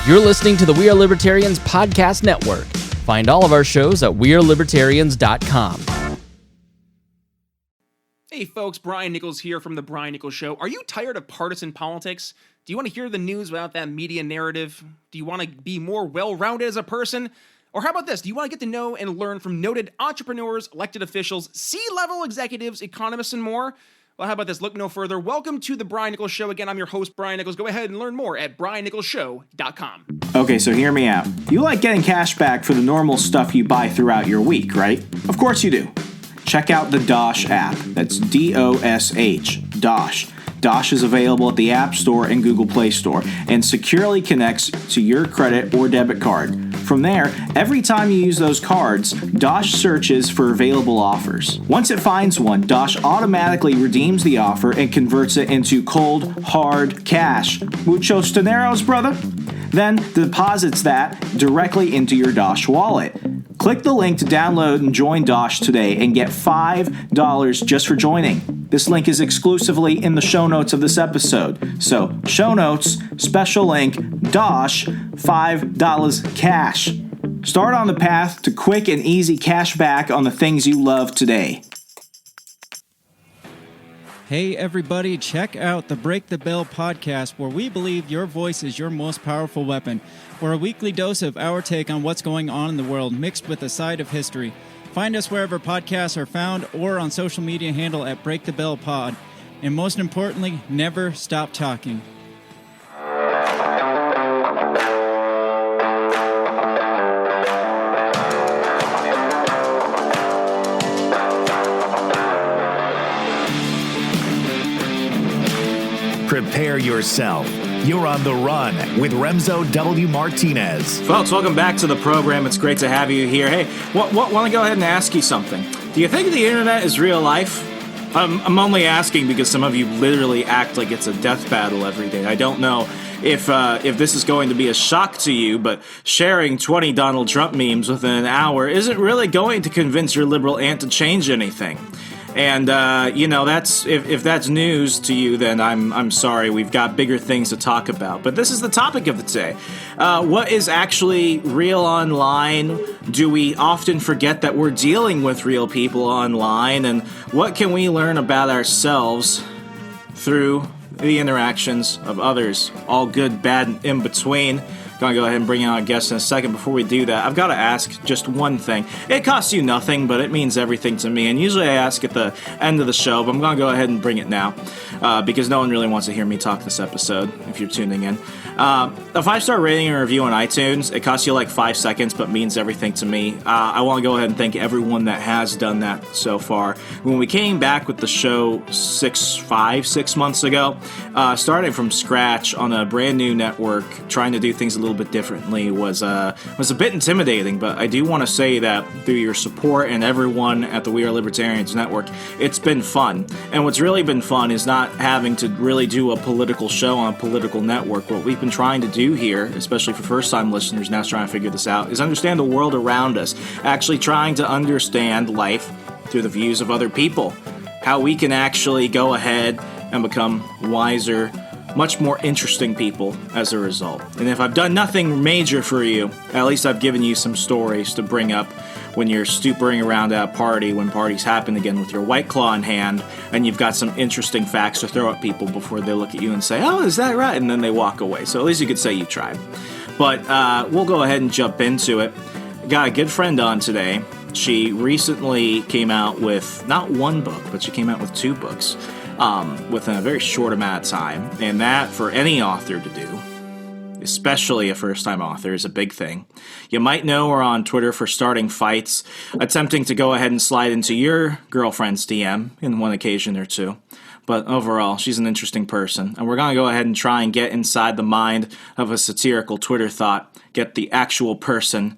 You're listening to the We Are Libertarians podcast network. Find all of our shows at wearelibertarians.com. Hey folks, Brian Nichols here from The Brian Nichols Show. Are you tired of partisan politics? Do you want to hear the news without that media narrative? Do you want to be more well-rounded as a person? Or how about this? Do you want to get to know and learn from noted entrepreneurs, elected officials, C-level executives, economists, and more? Well, how about this? Look no further. Welcome to The Brian Nichols Show. Again, I'm your host, Brian Nichols. Go ahead and learn more at briannicholsshow.com. Okay, so hear me out. You like getting cash back for the normal stuff you buy throughout your week, right? Of course you do. Check out the Dosh app. That's D-O-S-H, Dosh. Dosh is available at the App Store and Google Play Store and securely connects to your credit or debit card. From there, every time you use those cards, Dosh searches for available offers. Once it finds one, Dosh automatically redeems the offer and converts it into cold, hard cash. Muchos dineros, brother? Then deposits that directly into your Dosh wallet. Click the link to download and join Dosh today and get $5 just for joining. This link is exclusively in the show notes of this episode. So, show notes, special link, Dosh, $5 cash. Start on the path to quick and easy cash back on the things you love today. Hey everybody, check out the Break the Bell podcast, where we believe your voice is your most powerful weapon. For a weekly dose of our take on what's going on in the world, mixed with a side of history. Find us wherever podcasts are found or on social media handle at Break the Bell Pod. And most importantly, never stop talking. Prepare yourself. You're on the run with Remso W. Martinez. Folks, welcome back to the program. It's great to have you here. Hey, want to go ahead and ask you something. Do you think the internet is real life? I'm only asking because some of you literally act like it's a death battle every day. I don't know if this is going to be a shock to you, but sharing 20 Donald Trump memes within an hour isn't really going to convince your liberal aunt to change anything. And, that's if that's news to you, then I'm sorry. We've got bigger things to talk about. But this is the topic of the day. What is actually real online? Do we often forget that we're dealing with real people online? And what can we learn about ourselves through the interactions of others? All good, bad, and in between. Gonna go ahead and bring on a guest in a second. Before we do that, I've got to ask just one thing. It costs you nothing, but it means everything to me. And usually I ask at the end of the show, but I'm gonna go ahead and bring it now because no one really wants to hear me talk this episode. If you're tuning in, a 5-star rating and review on iTunes. It costs you like 5 seconds, but means everything to me. I want to go ahead and thank everyone that has done that so far. When we came back with the show 6 months ago, starting from scratch on a brand new network, trying to do things a little bit differently was a bit intimidating, but I do want to say that through your support and everyone at the We Are Libertarians network, it's been fun. And what's really been fun is not having to really do a political show on a political network. What we've been trying to do here, especially for first-time listeners now trying to figure this out, is understand the world around us, actually trying to understand life through the views of other people, how we can actually go ahead and become wiser, much more interesting people as a result. And if I've done nothing major for you, at least I've given you some stories to bring up when you're stupering around at a party, when parties happen again with your White Claw in hand, and you've got some interesting facts to throw at people before they look at you and say, oh, is that right? And then they walk away. So at least you could say you tried. But we'll go ahead and jump into it. Got a good friend on today. She recently came out with not one book, but she came out with 2 books. Within a very short amount of time, and that for any author to do, especially a first-time author, is a big thing. You might know her on Twitter for starting fights, attempting to go ahead and slide into your girlfriend's DM in one occasion or two. But overall, she's an interesting person, and we're going to go ahead and try and get inside the mind of a satirical Twitter thought, get the actual person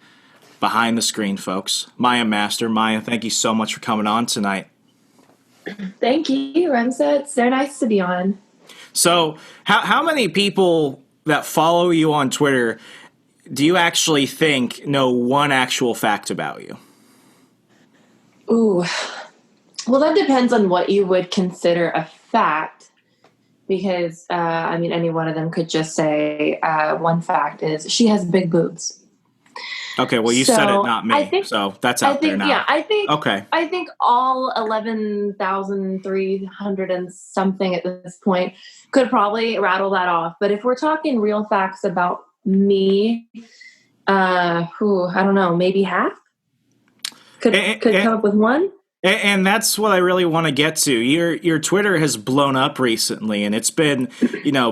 behind the screen, folks. Myah Master. Myah, thank you so much for coming on tonight. Thank you, Remso. It's so nice to be on. So, how many people that follow you on Twitter do you actually think know one actual fact about you? Ooh. Well, that depends on what you would consider a fact. because I mean, any one of them could just say one fact is she has big boobs. Okay, well, you said it, not me. So that's out there now. Yeah, Okay. I think all 11,300 and something at this point could probably rattle that off. But if we're talking real facts about me, I don't know, maybe half could come up with one. And that's what I really want to get to. Your Twitter has blown up recently, and it's been,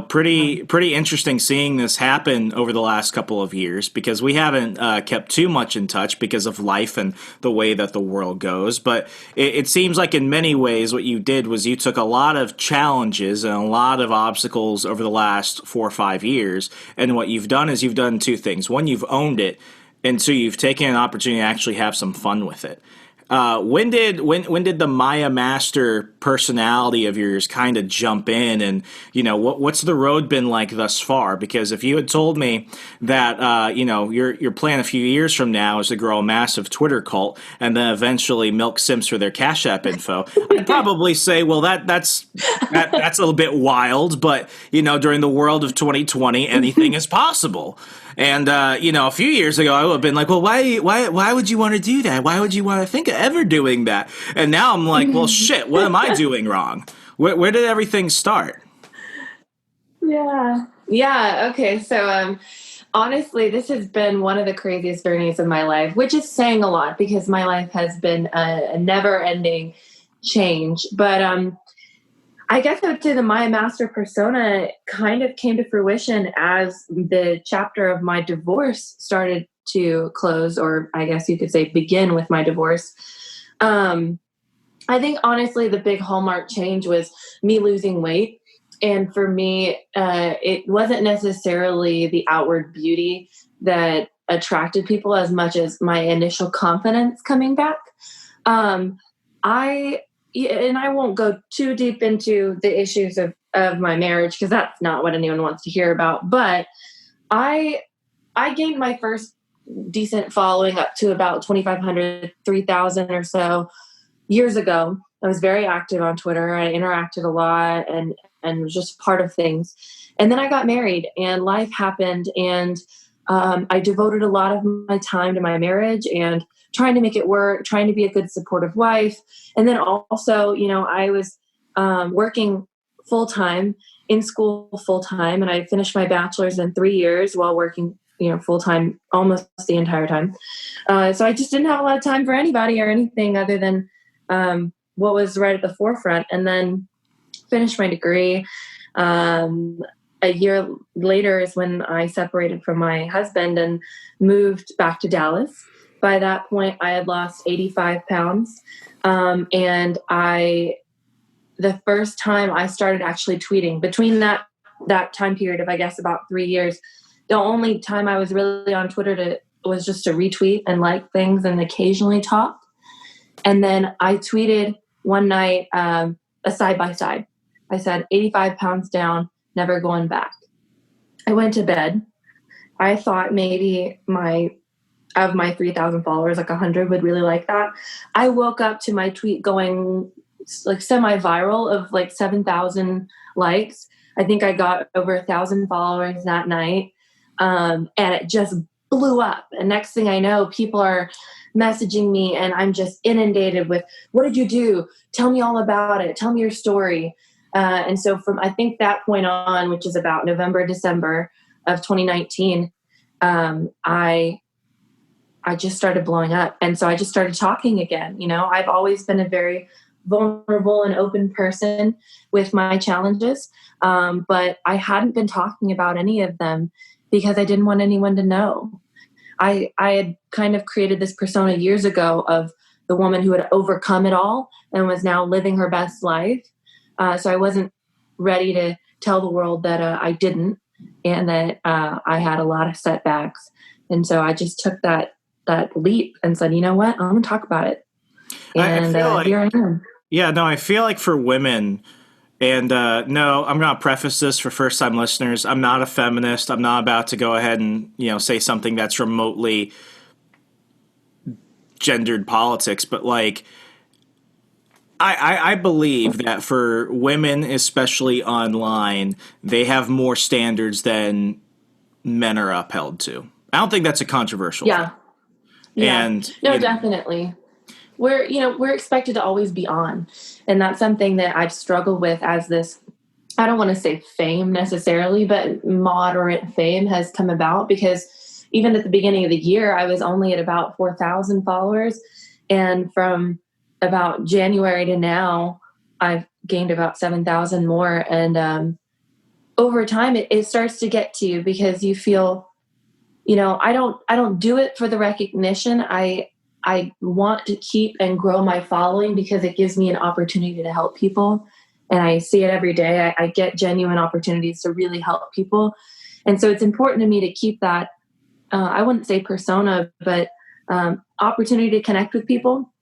pretty interesting seeing this happen over the last couple of years, because we haven't kept too much in touch because of life and the way that the world goes. But it seems like in many ways what you did was you took a lot of challenges and a lot of obstacles over the last 4 or 5 years, and what you've done is you've done two things. One, you've owned it, and so you've taken an opportunity to actually have some fun with it. When did the Myah Master personality of yours kind of jump in, and what's the road been like thus far? Because if you had told me that your plan a few years from now is to grow a massive Twitter cult and then eventually milk Sims for their Cash App info, I'd probably say, well, that's a little bit wild, but during the world of 2020, anything is possible. And a few years ago, I would have been like, well, why would you want to do that? Why would you want to think of ever doing that? And now I'm like, well, shit, what am I doing wrong? Where did everything start? Yeah. Okay. So, honestly, this has been one of the craziest journeys of my life, which is saying a lot because my life has been a never-ending change. But I guess I would say the Myah Master persona kind of came to fruition as the chapter of my divorce started to close, or I guess you could say begin with my divorce. I think honestly the big hallmark change was me losing weight. And for me, it wasn't necessarily the outward beauty that attracted people as much as my initial confidence coming back. And I won't go too deep into the issues of my marriage because that's not what anyone wants to hear about. But I gained my first decent following up to about 2,500, 3,000 or so years ago. I was very active on Twitter. I interacted a lot and was just part of things. And then I got married and life happened. And I devoted a lot of my time to my marriage and trying to make it work, trying to be a good supportive wife. And then also, I was working full-time, in school full-time, and I finished my bachelor's in 3 years while working, full-time almost the entire time. So I just didn't have a lot of time for anybody or anything other than what was right at the forefront. And then finished my degree. A year later is when I separated from my husband and moved back to Dallas. By that point, I had lost 85 pounds. And the first time I started actually tweeting, between that time period of, I guess, about 3 years, the only time I was really on Twitter was just to retweet and like things and occasionally talk. And then I tweeted one night a side-by-side. I said, 85 pounds down, never going back. I went to bed. I thought maybe of my 3,000 followers, like 100 would really like that. I woke up to my tweet going like semi-viral of like 7,000 likes. I think I got over 1,000 followers that night. And it just blew up. And next thing I know, people are messaging me and I'm just inundated with, what did you do? Tell me all about it. Tell me your story. And so from, I think that point on, which is about November, December of 2019, I just started blowing up. And so I just started talking again. I've always been a very vulnerable and open person with my challenges. But I hadn't been talking about any of them because I didn't want anyone to know. I had kind of created this persona years ago of the woman who had overcome it all and was now living her best life. So I wasn't ready to tell the world that I didn't, and that I had a lot of setbacks. And so I just took that leap and said, you know what, I'm going to talk about it. And here I am. Yeah, no, I feel like for women, and no, I'm going to preface this for first-time listeners. I'm not a feminist. I'm not about to go ahead and, say something that's remotely gendered politics, but like, I believe that for women, especially online, they have more standards than men are upheld to. I don't think that's a controversial Yeah. thing. Yeah. And No, definitely. We're expected to always be on. And that's something that I've struggled with as this, I don't want to say fame necessarily, but moderate fame has come about, because even at the beginning of the year, I was only at about 4,000 followers. And from about January to now, I've gained about 7,000 more. And over time, it starts to get to you, because you feel, I don't do it for the recognition. I want to keep and grow my following because it gives me an opportunity to help people. And I see it every day. I get genuine opportunities to really help people. And so it's important to me to keep that, I wouldn't say persona, but opportunity to connect with people.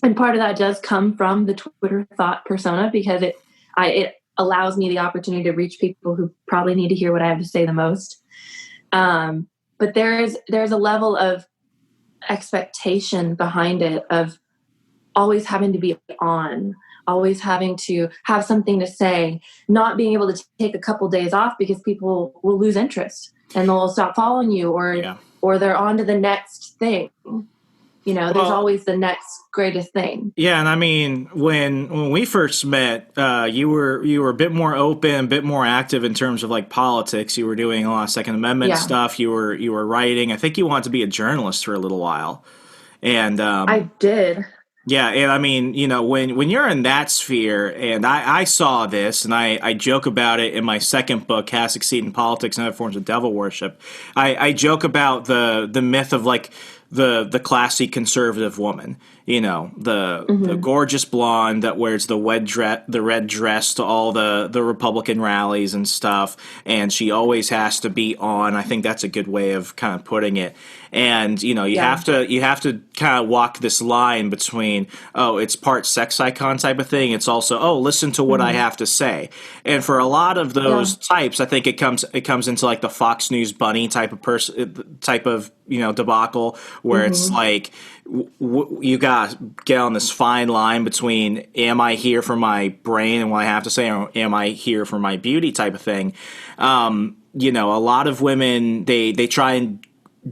And part of that does come from the Twitter THOT persona, because it allows me the opportunity to reach people who probably need to hear what I have to say the most. But there's a level of expectation behind it, of always having to be on, always having to have something to say, not being able to take a couple days off because people will lose interest and they'll stop following you, or they're on to the next thing. There's always the next greatest thing. Yeah, and I mean, when we first met, you were a bit more open, a bit more active in terms of like politics. You were doing a lot of Second Amendment stuff. You were writing. I think you wanted to be a journalist for a little while, and I did. Yeah, and I mean, when you're in that sphere, and I saw this, and I joke about it in my second book, How to Succeed in Politics and Other Forms of Devil Worship. I joke about the myth of like the classy conservative woman, the gorgeous blonde that wears the red dress to all the Republican rallies and stuff, and she always has to be on. I think that's a good way of kind of putting it. And you have to kind of walk this line between, it's part sex icon type of thing. It's also, listen to what I have to say. And for a lot of those types, I think it comes into like the Fox News bunny type of debacle, where it's like you got to get on this fine line between, am I here for my brain and what I have to say, or am I here for my beauty type of thing. A lot of women, they try and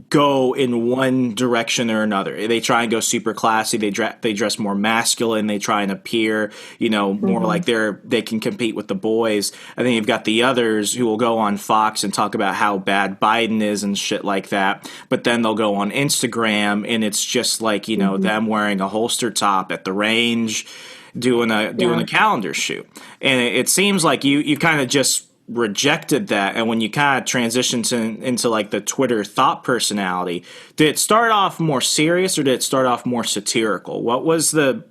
go in one direction or another. They try and go super classy. They dress more masculine. They try and appear, more like they can compete with the boys. I think you've got the others who will go on Fox and talk about how bad Biden is and shit like that. But then they'll go on Instagram and it's just like, them wearing a holster top at the range, doing a calendar shoot. And it seems like you kind of just rejected that, and when you kind of transitioned into like the Twitter THOT personality, did it start off more serious or did it start off more satirical? What was the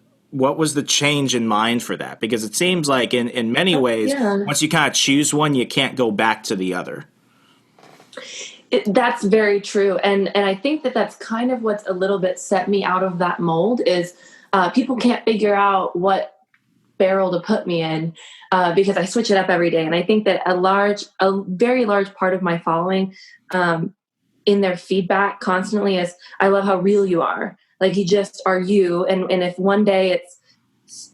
change in mind for that? Because it seems like in many ways, once you kind of choose one, you can't go back to the other. That's very true, and I think that's kind of what's a little bit set me out of that mold is people can't figure out what barrel to put me in, because I switch it up every day. And I think that a very large part of my following, in their feedback constantly is, I love how real you are. Like, you just are you. And if one day it's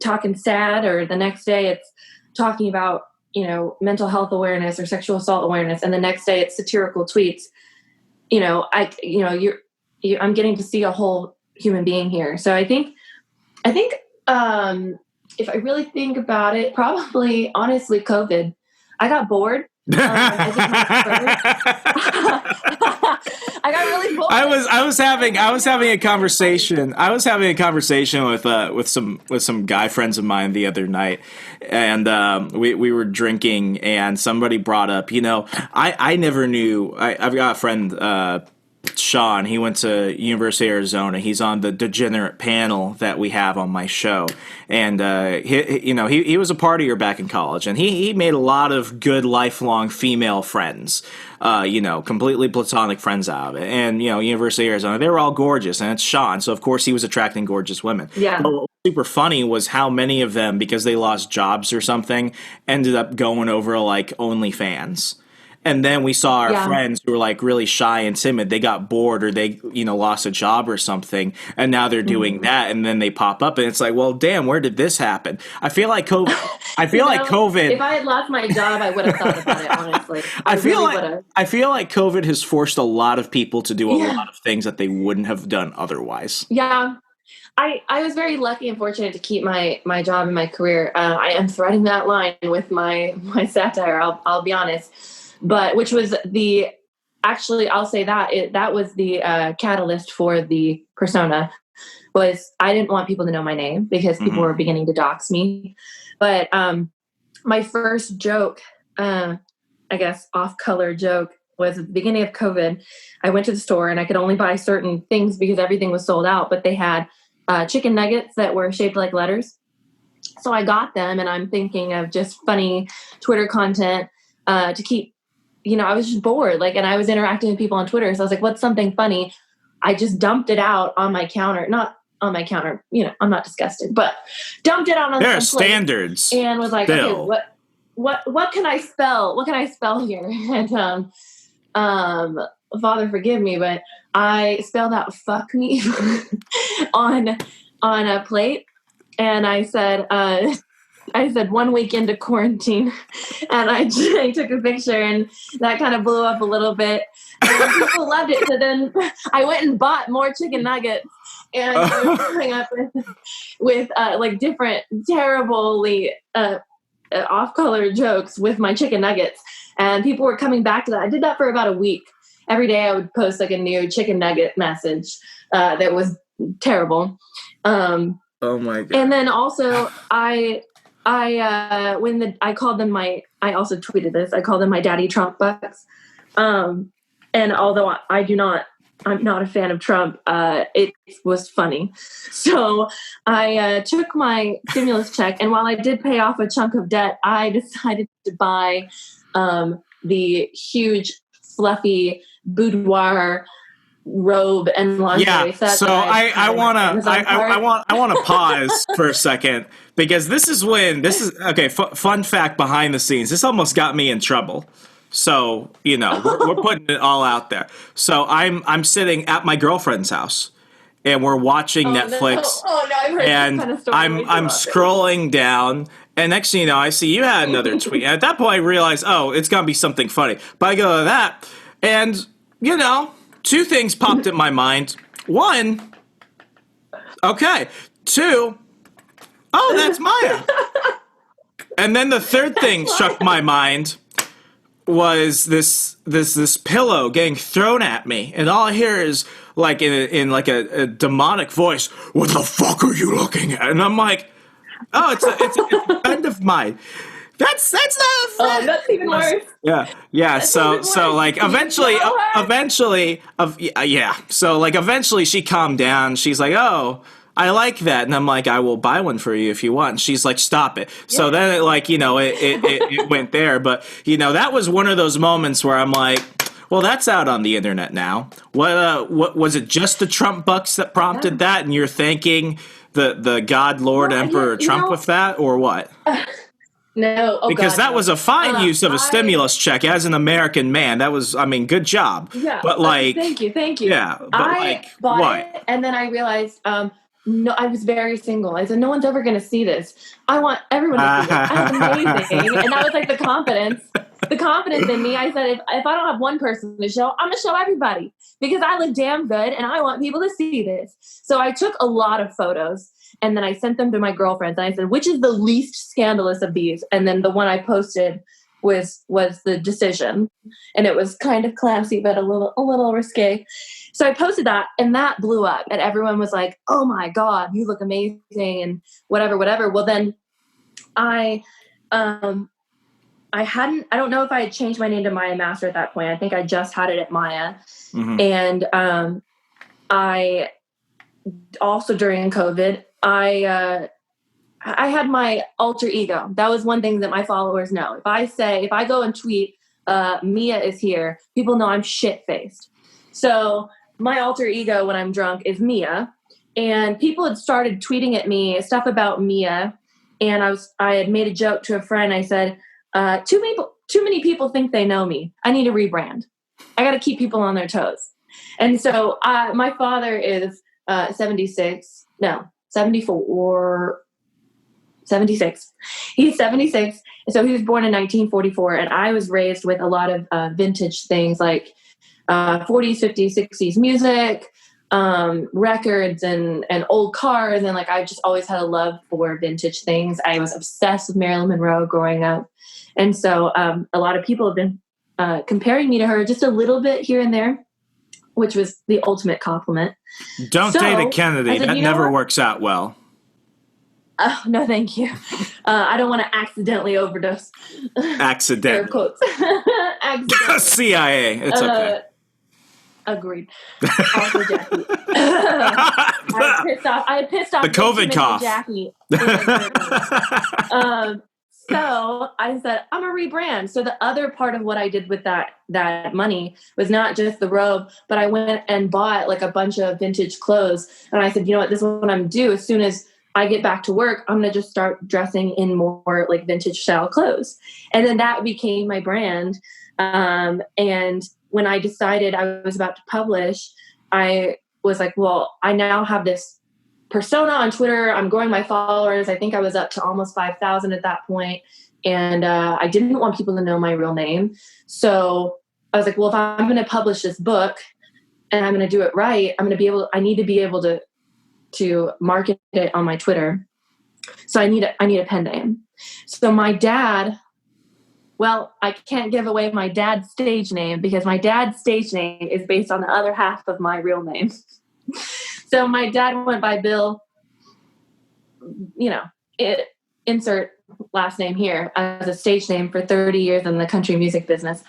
talking sad, or the next day it's talking about, mental health awareness or sexual assault awareness, and the next day it's satirical tweets, I'm getting to see a whole human being here. So I think, if I really think about it, probably, honestly, COVID. I got bored. I got really bored. I was having a conversation. I was having a conversation with some guy friends of mine the other night, and we were drinking, and somebody brought up, I never knew. I've got a friend. Sean, he went to University of Arizona. He's on the degenerate panel that we have on my show, and he was a partier back in college, and he made a lot of good lifelong female friends, completely platonic friends out of it. And University of Arizona, they were all gorgeous, and it's Sean, so of course he was attracting gorgeous women. Yeah. But what was super funny was how many of them, because they lost jobs or something, ended up going over like OnlyFans. And then we saw our Yeah. friends who were like really shy and timid. They got bored or they, lost a job or something. And now they're doing that. And then they pop up and it's like, well, damn, where did this happen? I feel like COVID. COVID. If I had lost my job, I would have thought about it, honestly. I feel would've. like COVID has forced a lot of people to do a lot of things that they wouldn't have done otherwise. Yeah. I was very lucky and fortunate to keep my job and my career. I am threading that line with my satire, I'll be honest. But which was I'll say that was the catalyst for the persona. Was I didn't want people to know my name because people were beginning to dox me. But my first joke, I guess off-color joke, was at the beginning of COVID. I went to the store and I could only buy certain things because everything was sold out, but they had chicken nuggets that were shaped like letters. So I got them, and I'm thinking of just funny Twitter content to keep, I was just bored, and I was interacting with people on Twitter. So I was like, what's something funny? I just dumped it out on my counter, not on my counter, I'm not disgusted, but dumped it out on there are some plate standards. And was like, Bill. okay, what can I spell? What can I spell here? And Father forgive me, but I spelled out "fuck me" on a plate, and I said 1 week into quarantine, and I took a picture, and that kind of blew up a little bit, and people loved it. So then I went and bought more chicken nuggets, and I was coming up with different terribly off-color jokes with my chicken nuggets, and people were coming back to that. I did that for about a week. Every day I would post a new chicken nugget message that was terrible. Oh my God. And then also I called them I also tweeted this. I called them my daddy Trump bucks. And although I'm not a fan of Trump, it was funny. So I took my stimulus check, and while I did pay off a chunk of debt, I decided to buy the huge fluffy boudoir robe and lingerie set. So I want to pause for a second, because this is okay. Fun fact behind the scenes. This almost got me in trouble. So we're putting it all out there. So I'm sitting at my girlfriend's house, and we're watching Netflix. I've heard and this kind of story. I'm scrolling down, and next thing you know, I see you had another tweet. And at that point, I realized, it's gonna be something funny. But I go to that, and two things popped in my mind. One, okay. Two, that's Myah. And then the third thing struck my mind was this pillow getting thrown at me, and all I hear is in a demonic voice, "What the fuck are you looking at?" And I'm like, it's a friend of mine. That's not a friend. That's even worse. Yeah. So eventually, eventually she calmed down. She's like, "Oh, I like that," and I'm like, "I will buy one for you if you want." And she's like, "Stop it." Yeah. So then it went there, but that was one of those moments where I'm like, well, that's out on the internet now. What was it? Just the Trump bucks that prompted that, and you're thanking the God, Lord, Emperor Trump with that, or what? No, because that was a fine use of a stimulus check as an American man. That was, good job. Yeah, but thank you. Yeah, but I bought what? it, and then I realized, no, I was very single. I said, no one's ever going to see this. I want everyone to see this. That's amazing. And that was the confidence in me. I said, if I don't have one person to show, I'm going to show everybody, because I look damn good and I want people to see this. So I took a lot of photos, and then I sent them to my girlfriends, and I said, which is the least scandalous of these? And then the one I posted was the decision, and it was kind of classy, but a little risque. So I posted that, and that blew up, and everyone was like, "Oh my God, you look amazing," and whatever. Well, then I don't know if I had changed my name to Myah Master at that point. I think I just had it at Myah. Mm-hmm. And I also, during COVID, I had my alter ego. That was one thing that my followers know. If I go and tweet, Myah is here, people know I'm shit-faced. So my alter ego when I'm drunk is Myah. And people had started tweeting at me stuff about Myah. And I had made a joke to a friend. I said, two too many people think they know me. I need to rebrand. I got to keep people on their toes. And so my father is 76. He's 76. So he was born in 1944. And I was raised with a lot of vintage things like 40s, 50s, 60s music, records and old cars. And like, I just always had a love for vintage things. I was obsessed with Marilyn Monroe growing up. And so a lot of people have been comparing me to her just a little bit here and there, which was the ultimate compliment. Don't date a Kennedy. said, that never works out well. Oh, no, thank you. I don't want to accidentally overdose. Accidentally. Air quotes. Accidentally. CIA. It's okay. Agreed. Also, Jackie. I pissed off the COVID cough. Jackie. So I said, I'm a rebrand. So the other part of what I did with that money was not just the robe, but I went and bought like a bunch of vintage clothes. And I said, you know what, this is what I'm going to do. As soon as I get back to work, I'm going to just start dressing in more like vintage style clothes. And then that became my brand. And when I decided I was about to publish, I was like, well, I now have this persona on Twitter. I'm growing my followers. I think I was up to almost 5,000 at that point. And I didn't want people to know my real name. So I was like, well, if I'm going to publish this book and I'm going to do it right, I need to be able to market it on my Twitter. So I need a pen name. So my dad, well, I can't give away my dad's stage name because my dad's stage name is based on the other half of my real name. So my dad went by Bill, insert last name here, as a stage name for 30 years in the country music business.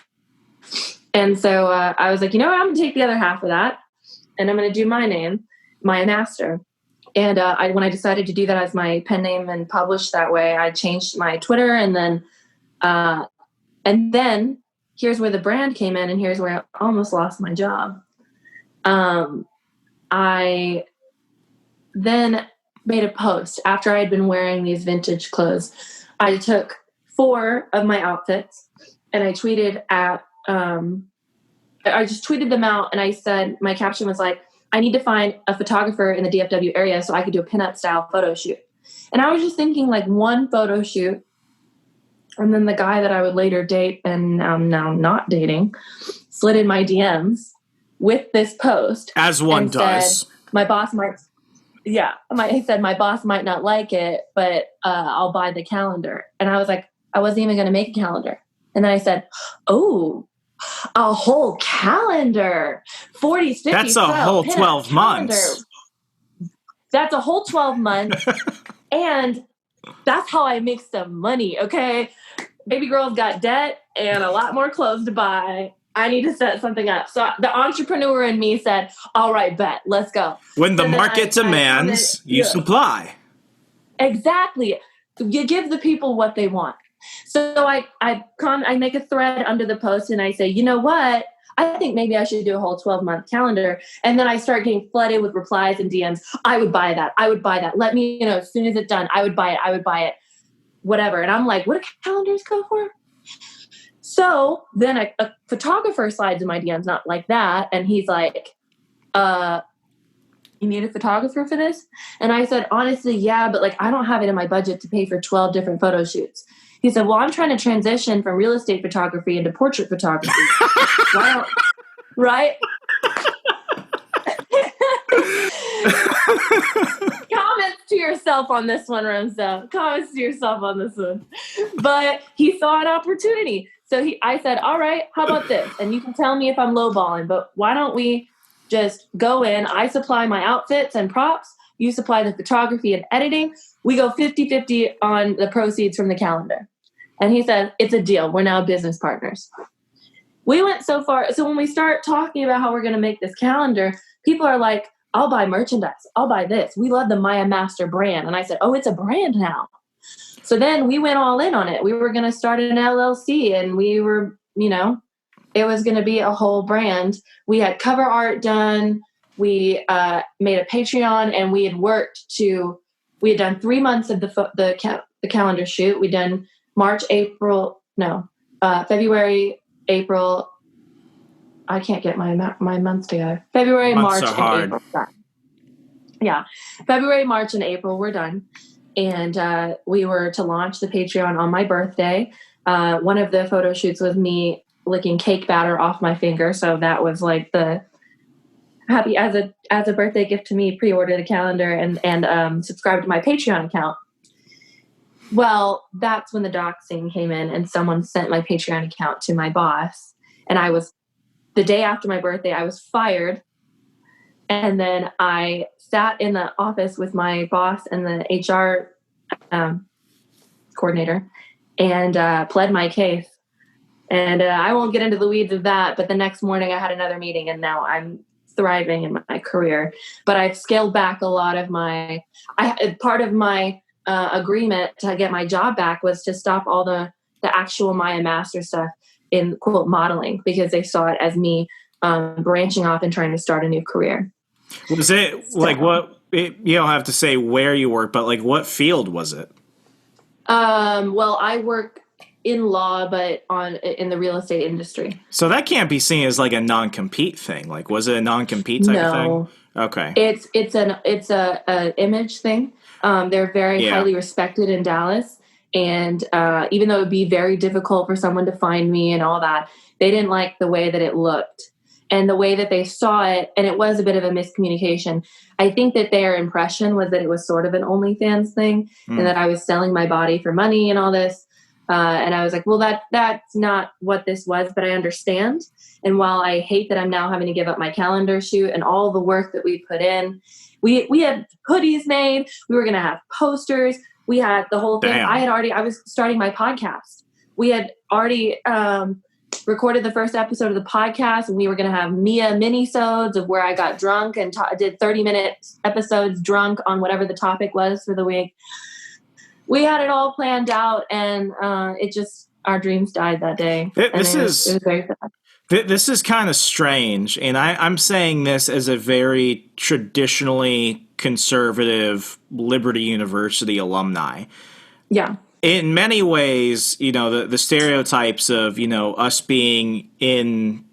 And so I was like, I'm going to take the other half of that and I'm going to do my name, Myah Master. And when I decided to do that as my pen name and publish that way, I changed my Twitter. And then here's where the brand came in, and here's where I almost lost my job. I then made a post after I'd been wearing these vintage clothes. I took 4 of my outfits and I tweeted I just tweeted them out, and I said, my caption was like, I need to find a photographer in the DFW area so I could do a pinup style photo shoot. And I was just thinking like one photo shoot. And then the guy that I would later date and now not dating slid in my DMs with this post. As one does. Said, my boss might, he said, my boss might not like it, but I'll buy the calendar. And I was like, I wasn't even going to make a calendar. And then I said, oh, a whole calendar, 40s, 50s. That's a whole 12 months. That's a whole 12 months. And that's how I make some money, okay? Baby girl's got debt and a lot more clothes to buy. I need to set something up. So the entrepreneur in me said, all right, bet, let's go. When the market demands, you supply. Exactly. You give the people what they want. So I make a thread under the post and I say, you know what? I think maybe I should do a whole 12-month calendar. And then I start getting flooded with replies and DMs. I would buy that. Let me, as soon as it's done, I would buy it. Whatever. And I'm like, what do calendars go for? So then a photographer slides in my DMs, not like that. And he's like, you need a photographer for this? And I said, honestly, yeah, but like, I don't have it in my budget to pay for 12 different photo shoots. He said, well, I'm trying to transition from real estate photography into portrait photography. Right? Comments to yourself on this one, Remso. Comments to yourself on this one. But he saw an opportunity. So I said, all right, how about this? And you can tell me if I'm lowballing, but why don't we just go in? I supply my outfits and props. You supply the photography and editing. We go 50-50 on the proceeds from the calendar. And he said, it's a deal. We're now business partners. We went so far. So when we start talking about how we're going to make this calendar, people are like, I'll buy merchandise. I'll buy this. We love the Myah Master brand. And I said, oh, it's a brand now. So then we went all in on it. We were going to start an LLC and we were, it was going to be a whole brand. We had cover art done. We made a Patreon and we had done 3 months of the calendar shoot. We'd done February, April. I can't get my months together. February, Months March, are hard. and April. Yeah. February, March, and April were done. And we were to launch the Patreon on my birthday. One of the photo shoots was me licking cake batter off my finger. So that was like the happy as a birthday gift to me, pre-order the calendar and subscribe to my Patreon account. Well, that's when the doxing came in and someone sent my Patreon account to my boss. And the day after my birthday, I was fired. And then I sat in the office with my boss and the HR coordinator and pled my case. And I won't get into the weeds of that, but the next morning I had another meeting and now I'm thriving in my career. But I've scaled back a lot of part of my agreement to get my job back was to stop all the actual Myah Master stuff in quote modeling because they saw it as me branching off and trying to start a new career. Was it like you don't have to say where you work, but like what field was it? Well, I work in law, but in the real estate industry. So that can't be seen as like a non-compete thing. Like, was it a non-compete type of thing? Okay. It's a image thing. They're very highly respected in Dallas. And even though it would be very difficult for someone to find me and all that, they didn't like the way that it looked and the way that they saw it. And it was a bit of a miscommunication. I think that their impression was that it was sort of an OnlyFans thing and that I was selling my body for money and all this. And I was like, well, that's not what this was, but I understand. And while I hate that I'm now having to give up my calendar shoot and all the work that we put in, we had hoodies made. We were going to have posters. We had the whole thing. Damn. I was starting my podcast. We had already recorded the first episode of the podcast, and we were going to have Myah minisodes of where I got drunk and did 30-minute episodes drunk on whatever the topic was for the week. We had it all planned out, and our dreams died that day. It was very sad. This is kind of strange, and I'm saying this as a very traditionally conservative Liberty University alumni. Yeah. In many ways, the stereotypes of, us being in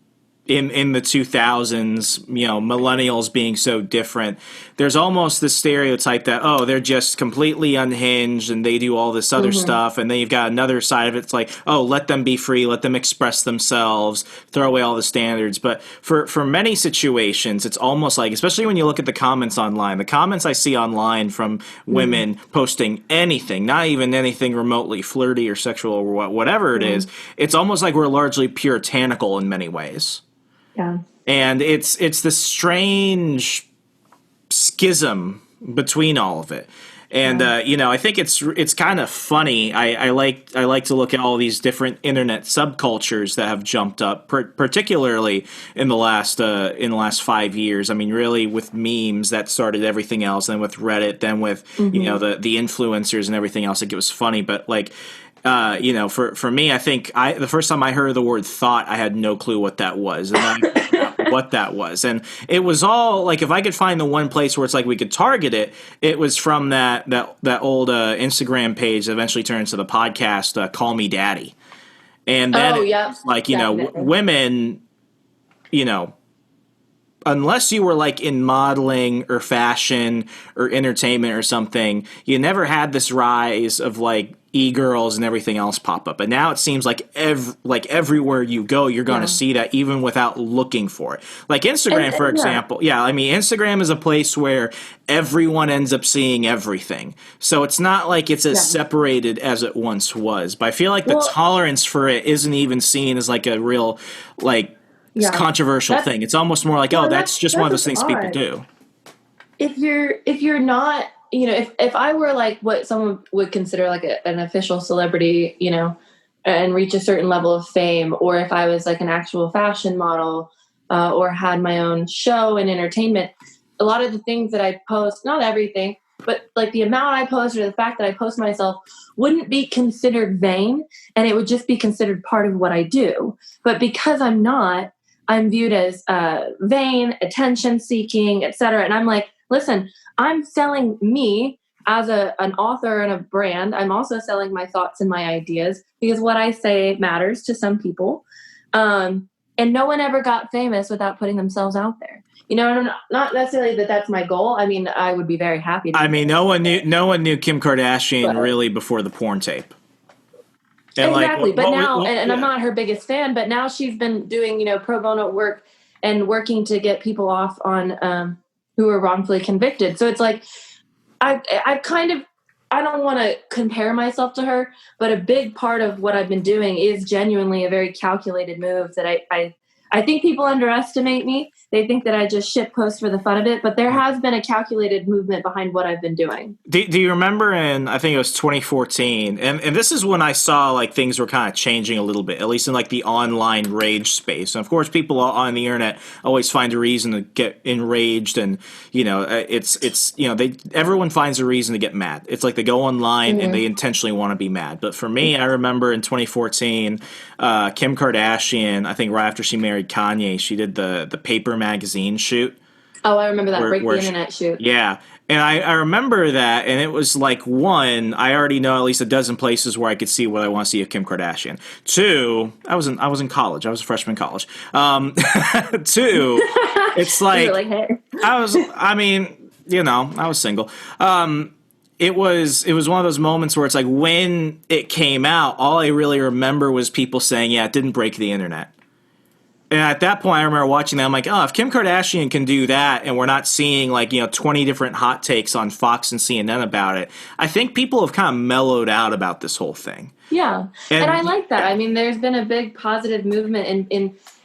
the 2000s, millennials being so different, there's almost this stereotype that, oh, they're just completely unhinged and they do all this other stuff. And then you've got another side of it. It's like, oh, let them be free, let them express themselves, throw away all the standards. But for many situations, it's almost like, especially when you look at the comments online, the comments I see online from women posting anything, not even anything remotely flirty or sexual or whatever it is, it's almost like we're largely puritanical in many ways. Yeah. And it's this strange schism between all of it. And I think it's kind of funny. I like to look at all these different internet subcultures that have jumped up, particularly in the last 5 years. I mean, really with memes that started everything else, and with Reddit, then with the influencers and everything else. Like, it was funny, but like. For me, I think the first time I heard the word THOT, I had no clue what that was, and then I figured out what that was, and it was all like, if I could find the one place where it's like we could target it, it was from that old Instagram page that eventually turned into the podcast, Call Me Daddy, and then women, unless you were like in modeling or fashion or entertainment or something, you never had this rise of like e-girls and everything else pop up. And now it seems like everywhere you go, you're going to see that, even without looking for it. Like Instagram, for example. Yeah, I mean, Instagram is a place where everyone ends up seeing everything. So it's not like it's as separated as it once was. But I feel like the tolerance for it isn't even seen as like a real, like, controversial thing. It's almost more like, that's just one of those things people do. If you're not, if I were like what someone would consider like an official celebrity, and reach a certain level of fame, or if I was like an actual fashion model, or had my own show and entertainment, a lot of the things that I post, not everything, but like the amount I post or the fact that I post myself wouldn't be considered vain, and it would just be considered part of what I do. But because I'm not, I'm viewed as vain, attention seeking, etc. And I'm like, listen, I'm selling me as an author and a brand, I'm also selling my thoughts and my ideas because what I say matters to some people. And no one ever got famous without putting themselves out there. You know, not necessarily that that's my goal. I mean, I would be very happy to. I mean, no one knew Kim Kardashian really before the porn tape. And exactly. But now, and I'm not her biggest fan, but now she's been doing, pro bono work and working to get people off on who are wrongfully convicted. So it's like, I don't want to compare myself to her, but a big part of what I've been doing is genuinely a very calculated move that I think people underestimate me. They think that I just shit post for the fun of it, but there has been a calculated movement behind what I've been doing. Do you remember I think it was 2014, and this is when I saw like things were kind of changing a little bit, at least in like the online rage space. And of course, people on the internet always find a reason to get enraged, and everyone finds a reason to get mad. It's like they go online and they intentionally want to be mad. But for me, I remember in 2014, Kim Kardashian, I think right after she married Kanye, she did the paper magazine shoot. Oh, I remember that. Break the internet shoot. Yeah. And I remember that, and it was like, one, I already know at least a dozen places where I could see what I want to see of Kim Kardashian. Two, I was in college. I was a freshman in college. Two, it's like, I was single. It was one of those moments where it's like when it came out, all I really remember was people saying, yeah, it didn't break the internet. And at that point, I remember watching that. I'm like, oh, if Kim Kardashian can do that and we're not seeing 20 different hot takes on Fox and CNN about it, I think people have kind of mellowed out about this whole thing. Yeah. And I like that. I mean, there's been a big positive movement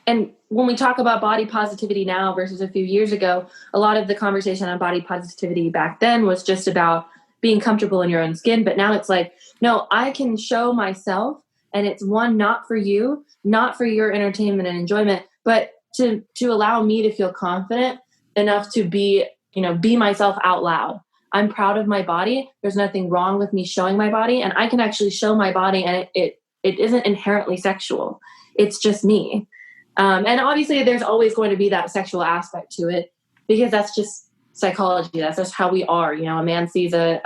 and when we talk about body positivity now versus a few years ago, a lot of the conversation on body positivity back then was just about being comfortable in your own skin. But now it's like, no, I can show myself. And it's one, not for you, not for your entertainment and enjoyment, but to allow me to feel confident enough to be myself out loud. I'm proud of my body. There's nothing wrong with me showing my body, and I can actually show my body, and it isn't inherently sexual. It's just me. And obviously there's always going to be that sexual aspect to it because that's just psychology. That's just how we are. A man sees a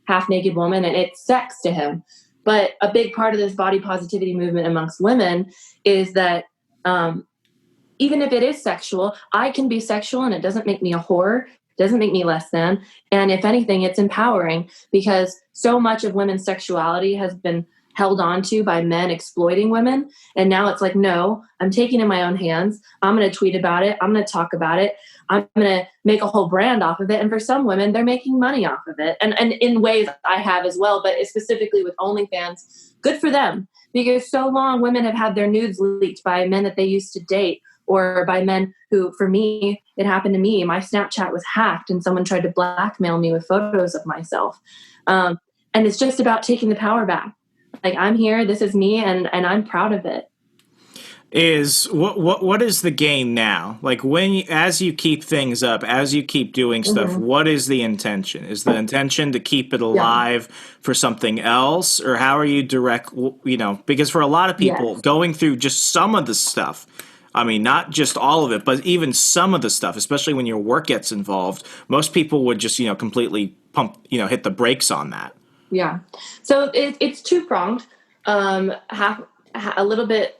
half naked woman and it's sex to him. But a big part of this body positivity movement amongst women is that even if it is sexual, I can be sexual and it doesn't make me a whore, doesn't make me less than. And if anything, it's empowering because so much of women's sexuality has been held on to by men exploiting women. And now it's like, no, I'm taking it in my own hands. I'm going to tweet about it. I'm going to talk about it. I'm going to make a whole brand off of it. And for some women, they're making money off of it. And in ways I have as well, but specifically with OnlyFans, good for them. Because so long women have had their nudes leaked by men that they used to date or by men who, for me, it happened to me. My Snapchat was hacked and someone tried to blackmail me with photos of myself. And it's just about taking the power back. Like, I'm here, this is me, and I'm proud of it. Is what is the gain now? Like as you keep things up, as you keep doing stuff, what is the intention? Is the intention to keep it alive for something else, or how are you because for a lot of people going through just some of the stuff, I mean, not just all of it, but even some of the stuff, especially when your work gets involved, most people would just, completely hit the brakes on that. Yeah. So it's two-pronged. A little bit,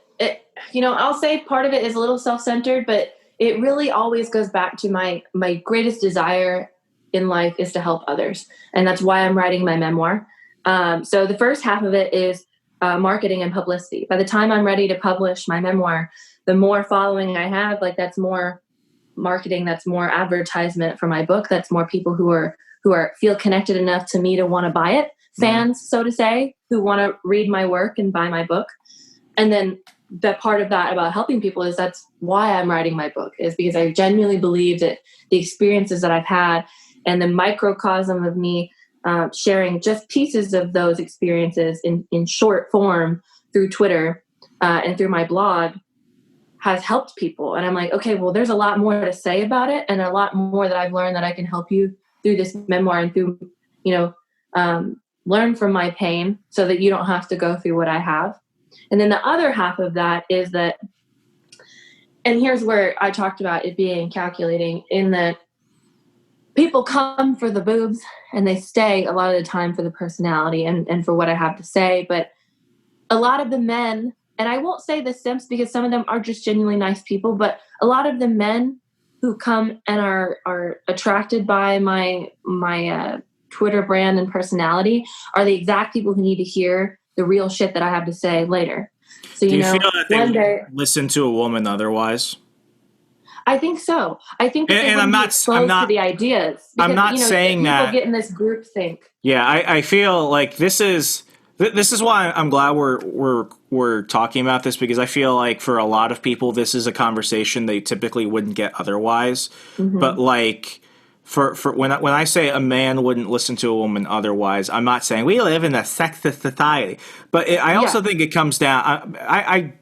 I'll say part of it is a little self-centered, but it really always goes back to my greatest desire in life is to help others. And that's why I'm writing my memoir. So the first half of it is marketing and publicity. By the time I'm ready to publish my memoir, the more following I have, that's more marketing, that's more advertisement for my book. That's more people who feel connected enough to me to want to buy it. Fans, so to say, who want to read my work and buy my book. And then the part of that about helping people is that's why I'm writing my book, is because I genuinely believe that the experiences that I've had and the microcosm of me sharing just pieces of those experiences in short form through Twitter and through my blog has helped people. And I'm like, okay, well, there's a lot more to say about it and a lot more that I've learned that I can help you through this memoir and through, learn from my pain so that you don't have to go through what I have. And then the other half of that is that, and here's where I talked about it being calculating, in that people come for the boobs and they stay a lot of the time for the personality and for what I have to say. But a lot of the men, and I won't say the simps because some of them are just genuinely nice people, but a lot of the men who come and are attracted by my Twitter brand and personality are the exact people who need to hear the real shit that I have to say later. So Do you feel that they listen to a woman otherwise? I think so. I think that they wouldn't be exposed to the ideas. Because, I'm not saying people that. Get in this group think. Yeah, I feel like this is why I'm glad we're talking about this, because I feel like for a lot of people this is a conversation they typically wouldn't get otherwise. Mm-hmm. But like for when I say a man wouldn't listen to a woman otherwise, I'm not saying we live in a sexist society. But I also think it comes down. I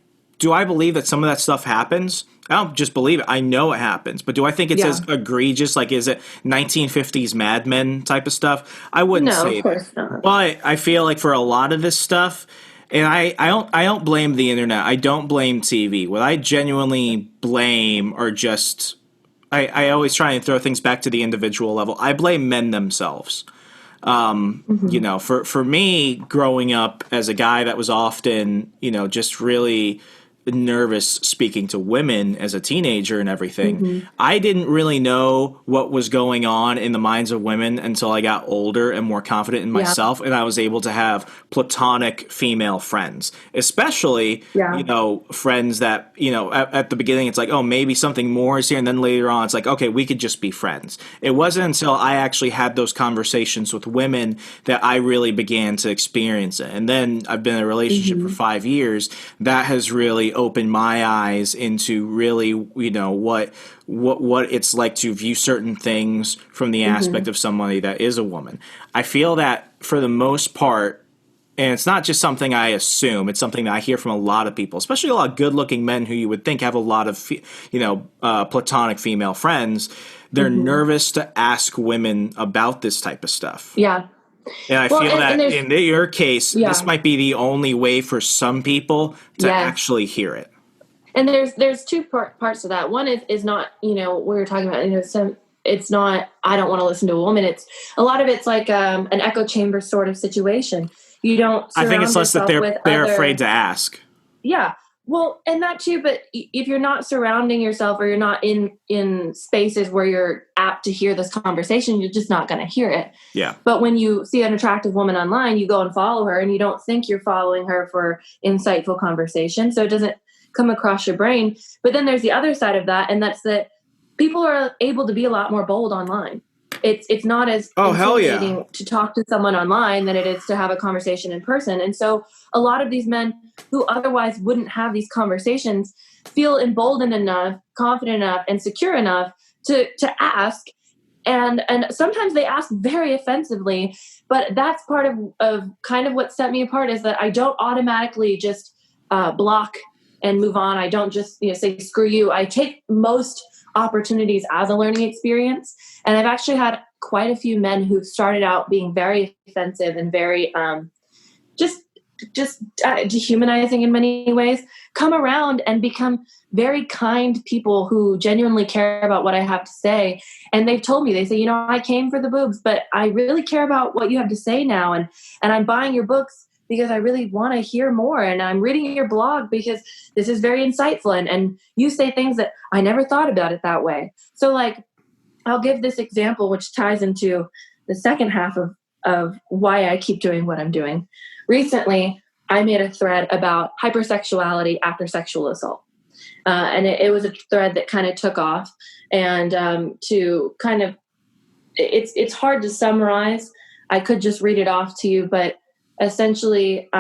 believe that some of that stuff happens. I don't just believe it. I know it happens. But do I think it's as egregious? Like, is it 1950s Mad Men type of stuff? I wouldn't say of course not. But I feel like for a lot of this stuff, and I don't blame the internet. I don't blame TV. What I genuinely blame are just I always try and throw things back to the individual level. I blame men themselves. You know, for me, growing up as a guy that was often, just really nervous speaking to women as a teenager and everything, I didn't really know what was going on in the minds of women until I got older and more confident in myself, and I was able to have platonic female friends, especially friends that at the beginning it's like, oh, maybe something more is here, and then later on it's like, okay, we could just be friends. It wasn't until I actually had those conversations with women that I really began to experience it. And then I've been in a relationship for 5 years that has really opened my eyes into really, what it's like to view certain things from the aspect of somebody that is a woman. I feel that for the most part, and it's not just something I assume, it's something that I hear from a lot of people, especially a lot of good-looking men who you would think have a lot of, platonic female friends. They're nervous to ask women about this type of stuff. Yeah. And I feel that in your case, this might be the only way for some people to actually hear it. And there's two parts to that. One is not, we were talking about, it's not, I don't want to listen to a woman. It's a lot of it's like an echo chamber sort of situation. You don't. I think it's less that they're afraid to ask. Yeah. Well, and that too, but if you're not surrounding yourself or you're not in spaces where you're apt to hear this conversation, you're just not going to hear it. Yeah. But when you see an attractive woman online, you go and follow her and you don't think you're following her for insightful conversation. So it doesn't come across your brain. But then there's the other side of that. And that's that people are able to be a lot more bold online. It's not as intimidating to talk to someone online than it is to have a conversation in person. And so a lot of these men who otherwise wouldn't have these conversations feel emboldened enough, confident enough, and secure enough to ask. And sometimes they ask very offensively, but that's part of kind of what set me apart is that I don't automatically just block and move on. I don't just say, screw you. I take most opportunities as a learning experience. And I've actually had quite a few men who started out being very offensive and very just dehumanizing in many ways, come around and become very kind people who genuinely care about what I have to say. And they've told me, they say, I came for the boobs, but I really care about what you have to say now. And I'm buying your books because I really want to hear more. And I'm reading your blog because this is very insightful. And you say things that I never thought about it that way. So like, I'll give this example, which ties into the second half of why I keep doing what I'm doing. Recently, I made a thread about hypersexuality after sexual assault. And it was a thread that kind of took off. And to kind of, it's hard to summarize. I could just read it off to you, but essentially,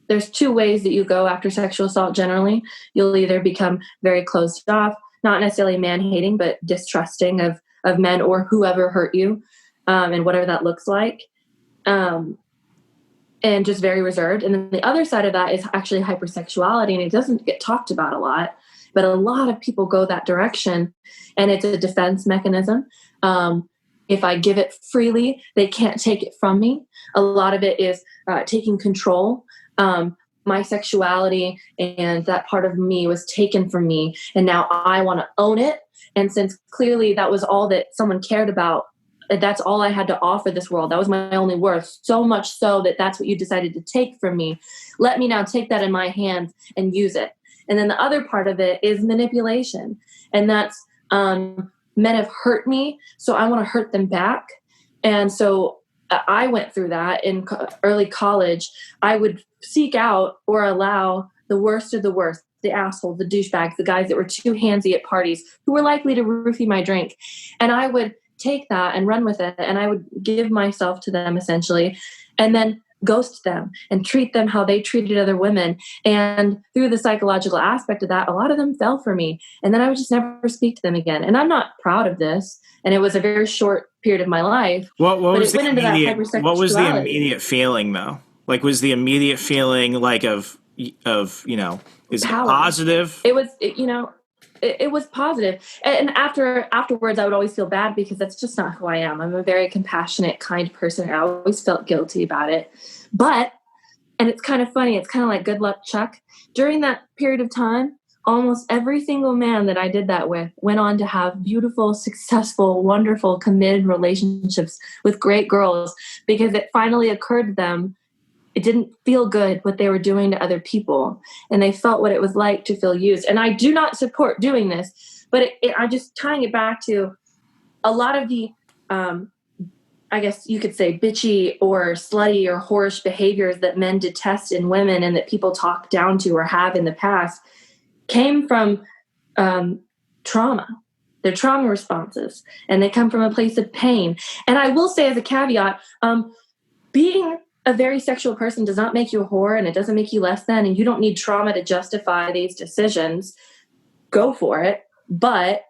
there's two ways that you go after sexual assault generally. You'll either become very closed off, not necessarily man-hating, but distrusting of men or whoever hurt you, and whatever that looks like, and just very reserved. And then the other side of that is actually hypersexuality, and it doesn't get talked about a lot, but a lot of people go that direction, and it's a defense mechanism. If I give it freely, they can't take it from me. A lot of it is taking control. my sexuality and that part of me was taken from me. And now I want to own it. And since clearly that was all that someone cared about, that's all I had to offer this world. That was my only worth. So much so that that's what you decided to take from me. Let me now take that in my hands and use it. And then the other part of it is manipulation. And that's men have hurt me, so I want to hurt them back. And so I went through that in early college. I would seek out or allow the worst of the worst, the assholes, the douchebags, the guys that were too handsy at parties, who were likely to roofie my drink. And I would take that and run with it. And I would give myself to them essentially, and then ghost them and treat them how they treated other women. And through the psychological aspect of that, a lot of them fell for me. And then I would just never speak to them again. And I'm not proud of this. And it was a very short period of my life. What was the immediate feeling though? Like, was the immediate feeling like of, you know, is it positive? It was, it was positive. And afterwards, I would always feel bad because that's just not who I am. I'm a very compassionate, kind person. I always felt guilty about it. But, and it's kind of funny, it's kind of like good luck, Chuck. During that period of time, almost every single man that I did that with went on to have beautiful, successful, wonderful, committed relationships with great girls because it finally occurred to them it didn't feel good what they were doing to other people, and they felt what it was like to feel used. And I do not support doing this, but I'm just tying it back to a lot of the, I guess you could say, bitchy or slutty or whorish behaviors that men detest in women and that people talk down to or have in the past came from trauma. They're trauma responses, and they come from a place of pain. And I will say as a caveat, being a very sexual person does not make you a whore, and it doesn't make you less than, and you don't need trauma to justify these decisions. Go for it. But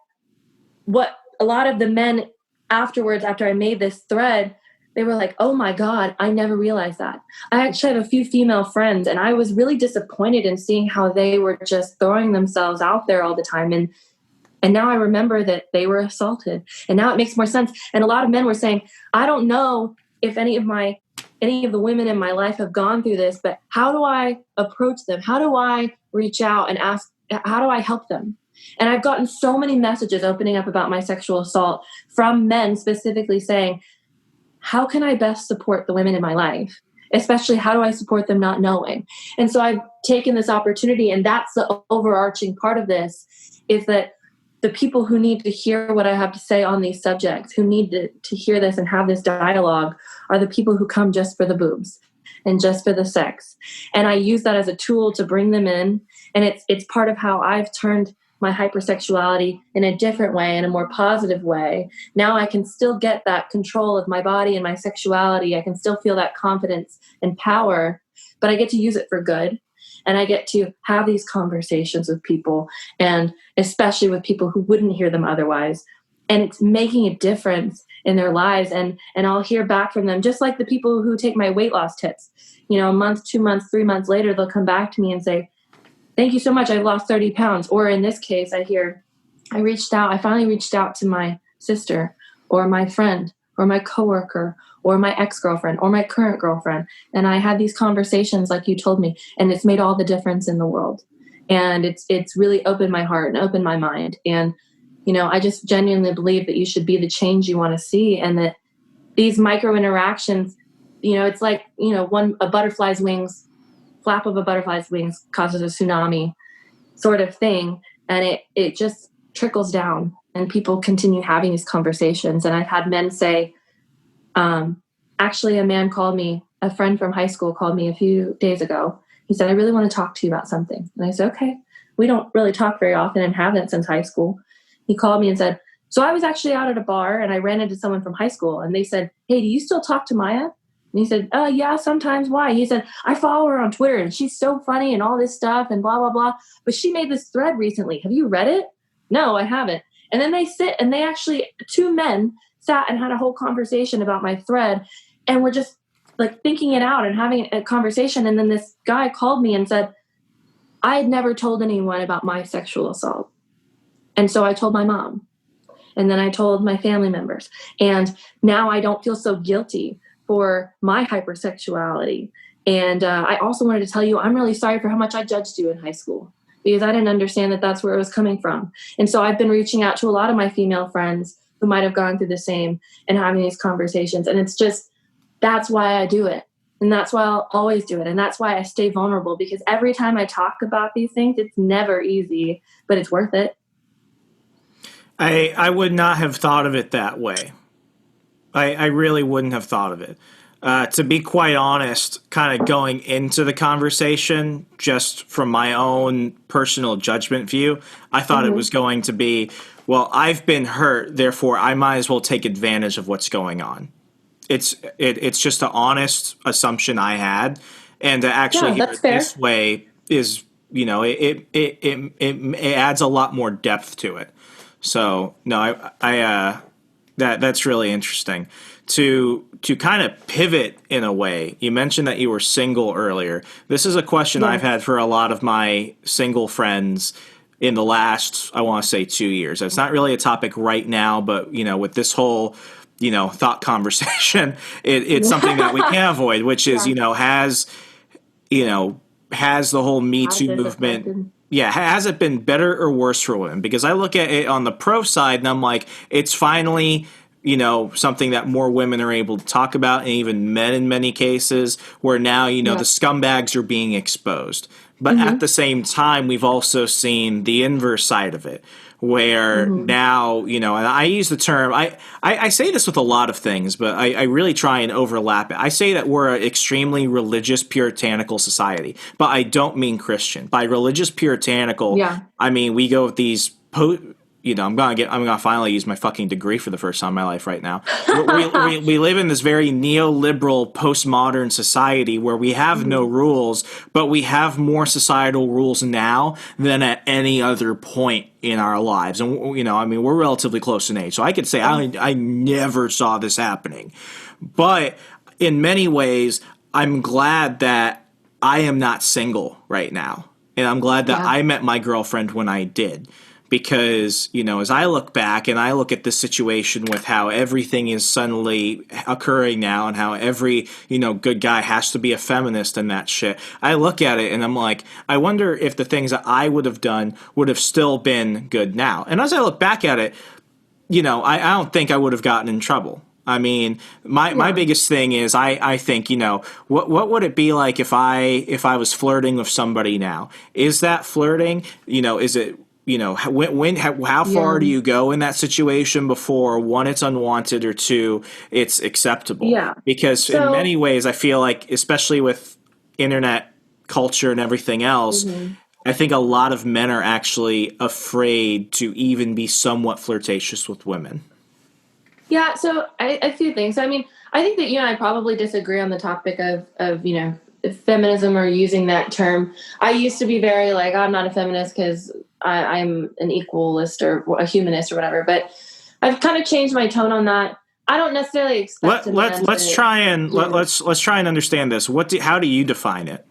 what a lot of the men afterwards, after I made this thread, they were like, oh my God, I never realized that. I actually have a few female friends, and I was really disappointed in seeing how they were just throwing themselves out there all the time. And now I remember that they were assaulted, and now it makes more sense. And a lot of men were saying, I don't know if any of the women in my life have gone through this, but how do I approach them? How do I reach out and ask, how do I help them? And I've gotten so many messages opening up about my sexual assault from men specifically saying, how can I best support the women in my life? Especially, how do I support them not knowing? And so I've taken this opportunity, and that's the overarching part of this, is that the people who need to hear what I have to say on these subjects, who need to hear this and have this dialogue, are the people who come just for the boobs and just for the sex. And I use that as a tool to bring them in. And it's part of how I've turned my hypersexuality in a different way, in a more positive way. Now I can still get that control of my body and my sexuality. I can still feel that confidence and power, but I get to use it for good. And I get to have these conversations with people, and especially with people who wouldn't hear them otherwise. And it's making a difference in their lives. And I'll hear back from them, just like the people who take my weight loss tips. You know, a month, 2 months, 3 months later, they'll come back to me and say, thank you so much, I've lost 30 pounds. Or in this case, I finally reached out to my sister or my friend or my coworker or my ex-girlfriend or my current girlfriend. And I had these conversations like you told me, and it's made all the difference in the world. And it's really opened my heart and opened my mind. And, you know, I just genuinely believe that you should be the change you want to see, and that these micro interactions, you know, it's like, you know, flap of a butterfly's wings causes a tsunami sort of thing. And it just trickles down, and people continue having these conversations. And I've had men say, actually, a friend from high school called me a few days ago. He said, I really want to talk to you about something. And I said, okay. We don't really talk very often and haven't since high school. He called me and said, so I was actually out at a bar and I ran into someone from high school, and they said, hey, do you still talk to Myah? And he said, yeah, sometimes. Why? He said, I follow her on Twitter and she's so funny and all this stuff and blah, blah, blah. But she made this thread recently. Have you read it? No, I haven't. And then they actually, 2 men sat and had a whole conversation about my thread, and we're just like thinking it out and having a conversation. And then this guy called me and said, I had never told anyone about my sexual assault. And so I told my mom, and then I told my family members. And now I don't feel so guilty for my hypersexuality. And I also wanted to tell you, I'm really sorry for how much I judged you in high school, because I didn't understand that that's where it was coming from. And so I've been reaching out to a lot of my female friends who might have gone through the same and having these conversations. And it's just, that's why I do it. And that's why I'll always do it. And that's why I stay vulnerable, because every time I talk about these things, it's never easy, but it's worth it. I would not have thought of it that way. I really wouldn't have thought of it. To be quite honest, kind of going into the conversation, just from my own personal judgment view, I thought it was going to be, well, I've been hurt, therefore I might as well take advantage of what's going on. It's just an honest assumption I had, and to actually hear it this way is, you know, it adds a lot more depth to it. So no, that's really interesting. To kind of pivot in a way, you mentioned that you were single earlier. This is a question I've had for a lot of my single friends in the last, I want to say, 2 years. It's not really a topic right now, but, you know, with this whole, you know, thought conversation, it's something that we can't avoid, which is, you know, has the whole Me Too movement. Yeah, has it been better or worse for women? Because I look at it on the pro side and I'm like, it's finally, you know, something that more women are able to talk about, and even men in many cases, where now, you know, the scumbags are being exposed. But at the same time, we've also seen the inverse side of it, where now, you know, and I use the term, I say this with a lot of things, but I really try and overlap it. I say that we're an extremely religious, puritanical society, but I don't mean Christian. By religious puritanical, I mean we go with these you know, I'm gonna finally use my fucking degree for the first time in my life right now. We live in this very neoliberal, postmodern society where we have no rules, but we have more societal rules now than at any other point in our lives. And, you know, I mean, we're relatively close in age, so I could say I never saw this happening. But in many ways, I'm glad that I am not single right now. And I'm glad that I met my girlfriend when I did. Because, you know, as I look back and I look at this situation with how everything is suddenly occurring now and how every, you know, good guy has to be a feminist and that shit, I look at it and I'm like, I wonder if the things that I would have done would have still been good now. And as I look back at it, you know, I don't think I would have gotten in trouble. I mean, my biggest thing is I think, you know, what would it be like if I was flirting with somebody now? Is that flirting? You know, is it, you know, how far do you go in that situation before, one, it's unwanted, or two, it's acceptable? Yeah. Because in many ways, I feel like, especially with internet culture and everything else, I think a lot of men are actually afraid to even be somewhat flirtatious with women. Yeah, so a few things. I mean, I think that you and I probably disagree on the topic of you know, feminism or using that term. I used to be very like, I'm not a feminist because I'm an equalist or a humanist or whatever, but I've kind of changed my tone on that. I don't necessarily expect let's try and understand this. How do you define it?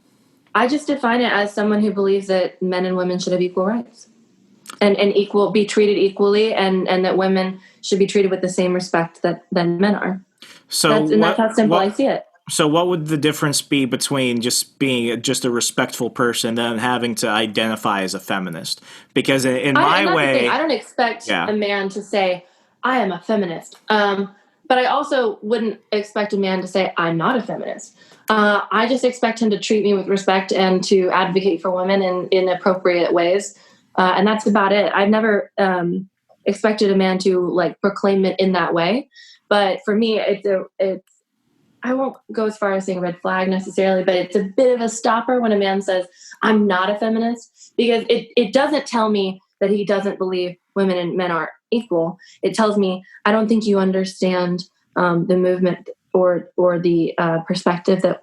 I just define it as someone who believes that men and women should have equal rights and be treated equally, and that women should be treated with the same respect that men are. So that's how simple I see it. So what would the difference be between just being just a respectful person and having to identify as a feminist? Because in my way, I don't expect a man to say, I am a feminist. But I also wouldn't expect a man to say, I'm not a feminist. I just expect him to treat me with respect and to advocate for women in appropriate ways. And that's about it. I've never expected a man to like proclaim it in that way. But for me, it's I won't go as far as saying red flag necessarily, but it's a bit of a stopper when a man says, I'm not a feminist, because it doesn't tell me that he doesn't believe women and men are equal. It tells me, I don't think you understand the movement or the perspective that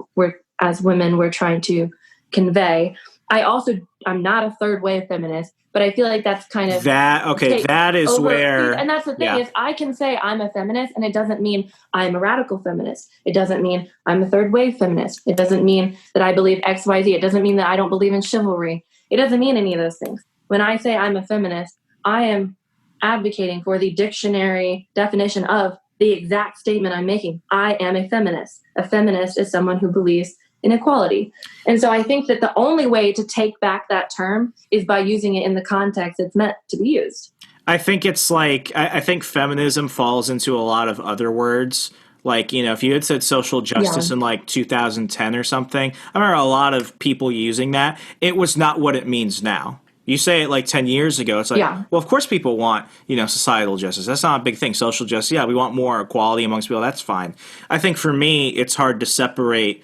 as women, we're trying to convey. I'm not a third wave feminist, but I feel like that's kind of that. Okay, that is where, and that's the thing is, I can say I'm a feminist, and it doesn't mean I'm a radical feminist. It doesn't mean I'm a third wave feminist. It doesn't mean that I believe X, Y, Z. It doesn't mean that I don't believe in chivalry. It doesn't mean any of those things. When I say I'm a feminist, I am advocating for the dictionary definition of the exact statement I'm making. I am a feminist. A feminist is someone who believes inequality. And so I think that the only way to take back that term is by using it in the context it's meant to be used. I think it's like, I think feminism falls into a lot of other words. Like, you know, if you had said social justice in like 2010 or something, I remember a lot of people using that. It was not what it means now. You say it like 10 years ago, it's like, well, of course people want, you know, societal justice. That's not a big thing. Social justice, yeah, we want more equality amongst people. That's fine. I think for me, it's hard to separate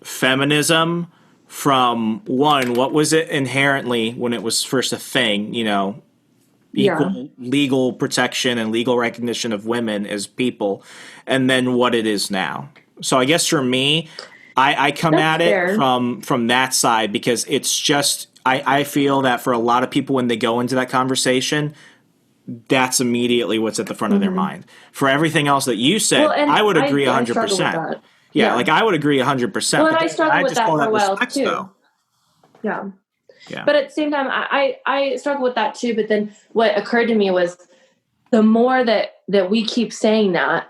feminism from, one, what was it inherently when it was first a thing, you know, equal legal protection and legal recognition of women as people, and then what it is now. So I guess for me, I come at it from that side, because it's just, I feel that for a lot of people when they go into that conversation, that's immediately what's at the front of their mind. For everything else that you said, I would agree 100%. Yeah, like I would agree 100%. Well, and I struggled with that for a while too. Though. Yeah. But at the same time, I struggle with that too. But then what occurred to me was the more that we keep saying that,